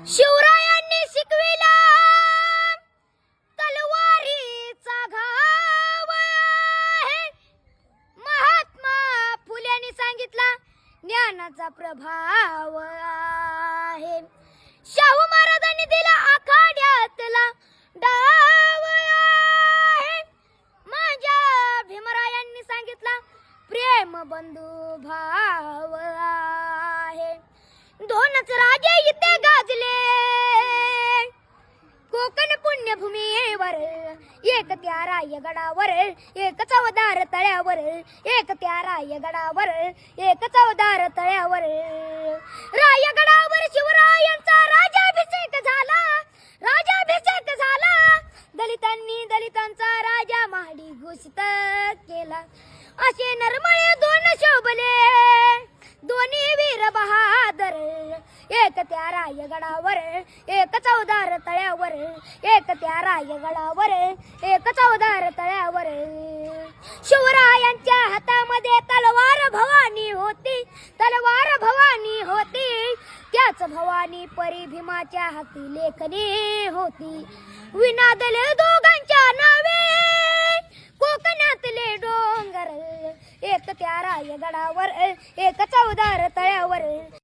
शिवरायांनी शिकविला तलवारीचा घाव आहे. महात्मा फुल्यांनी सांगितला ज्ञानाचा प्रभाव आहे. शाहू महाराजांनी दिला आखाड्यातला डाव आहे. माझ्या भीमरायांनी सांगितला प्रेम बंधू भाव आहे. दोनच राजे इथे गाजले कोकण पुण्यभूमीवर, एक त्या रायगडावर एक चवदार तळ्यावर, एक त्या रायगडावर एक चवदार तळ्यावर. रायगडावर शिवरायांचा राजाभिषेक झाला, राजाभिषेक झाला. दलितांनी दलितांचा राजा महाडी घोषित केला. असे नरमळे दोन शोभले दोन्ही वीर बहादर, एक त्या रायगडावर एक चवदार तळ्यावर, एक त्या रायगडावर एक चवदार तळ्यावर. शिवरायांच्या हातामध्ये तलवार भवानी होती, तलवार भवानी होती. त्याच भवानी परी भीमाच्या हाती लेखनी होती. विनादले दोघांच्या नावे कोकणातले डोंगर, एक त्या रायगडावर एक चवदार तळ्यावर.